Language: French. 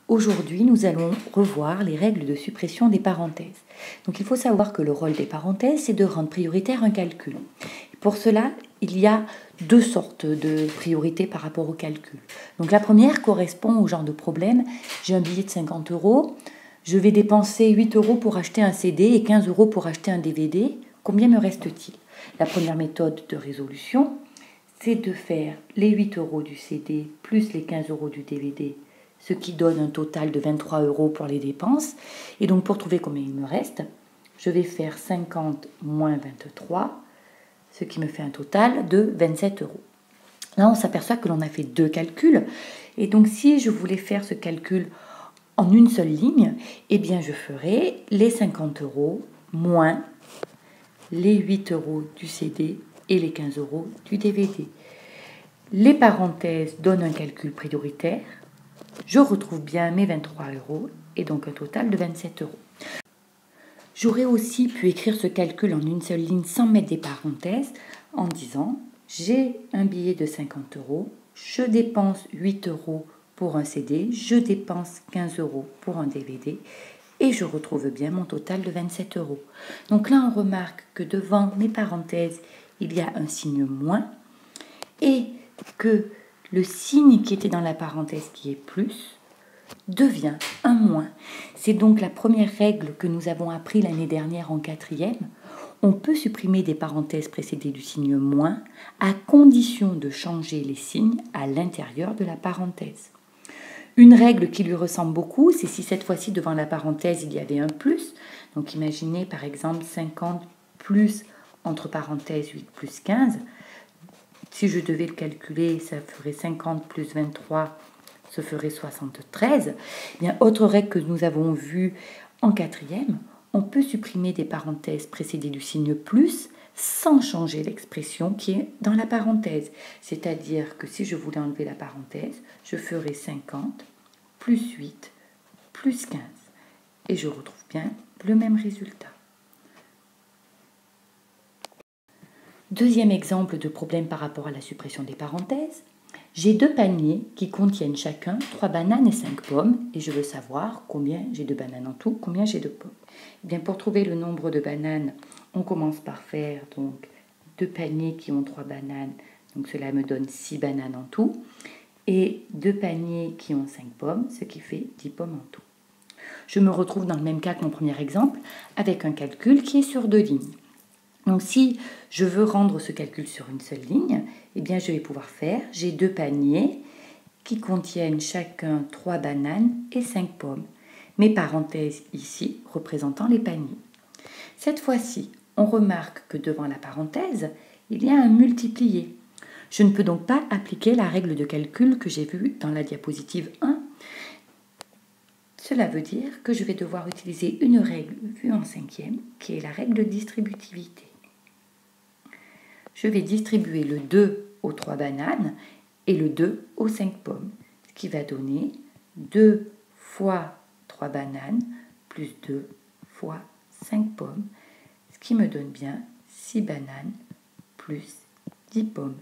Aujourd'hui, nous allons revoir les règles de suppression des parenthèses. Donc il faut savoir que le rôle des parenthèses, c'est de rendre prioritaire un calcul. Pour cela, il y a deux sortes de priorités par rapport au calcul. Donc la première correspond au genre de problème. J'ai un billet de 50 €, je vais dépenser 8 € pour acheter un CD et 15 € pour acheter un DVD. Combien me reste-t-il? La première méthode de résolution, c'est de faire les 8 € du CD plus les 15 € du DVD, ce qui donne un total de 23 € pour les dépenses. Et donc pour trouver combien il me reste, je vais faire 50 moins 23, ce qui me fait un total de 27 €. Là, on s'aperçoit que l'on a fait deux calculs. Et donc si je voulais faire ce calcul en une seule ligne, eh bien je ferai les 50 € moins les 8 € du CD et les 15 € du DVD. Les parenthèses donnent un calcul prioritaire. Je retrouve bien mes 23 € et donc un total de 27 €. J'aurais aussi pu écrire ce calcul en une seule ligne sans mettre des parenthèses en disant j'ai un billet de 50 €, je dépense 8 € pour un CD, je dépense 15 € pour un DVD et je retrouve bien mon total de 27 €. Donc là, on remarque que devant mes parenthèses, il y a un signe moins et que le signe qui était dans la parenthèse qui est plus devient un moins. C'est donc la première règle que nous avons appris l'année dernière en 4e. On peut supprimer des parenthèses précédées du signe moins à condition de changer les signes à l'intérieur de la parenthèse. Une règle qui lui ressemble beaucoup, c'est si cette fois-ci devant la parenthèse il y avait un plus. Donc imaginez par exemple 50 plus entre parenthèses 8 plus 15. Si je devais le calculer, ça ferait 50 plus 23, ça ferait 73. Bien, autre règle que nous avons vue en 4e, on peut supprimer des parenthèses précédées du signe plus sans changer l'expression qui est dans la parenthèse. C'est-à-dire que si je voulais enlever la parenthèse, je ferais 50 plus 8 plus 15. Et je retrouve bien le même résultat. Deuxième exemple de problème par rapport à la suppression des parenthèses. J'ai deux paniers qui contiennent chacun 3 bananes et 5 pommes et je veux savoir combien j'ai de bananes en tout, combien j'ai de pommes. Eh bien, pour trouver le nombre de bananes, on commence par faire donc deux paniers qui ont 3 bananes, donc cela me donne 6 bananes en tout, et deux paniers qui ont 5 pommes, ce qui fait 10 pommes en tout. Je me retrouve dans le même cas que mon premier exemple, avec un calcul qui est sur deux lignes. Donc si je veux rendre ce calcul sur une seule ligne, eh bien je vais pouvoir faire, j'ai deux paniers qui contiennent chacun 3 bananes et 5 pommes. Mes parenthèses ici représentant les paniers. Cette fois-ci, on remarque que devant la parenthèse, il y a un multiplié. Je ne peux donc pas appliquer la règle de calcul que j'ai vue dans la diapositive 1. Cela veut dire que je vais devoir utiliser une règle vue en 5e, qui est la règle de distributivité. Je vais distribuer le 2 aux 3 bananes et le 2 aux 5 pommes, ce qui va donner 2 fois 3 bananes plus 2 fois 5 pommes, ce qui me donne bien 6 bananes plus 10 pommes.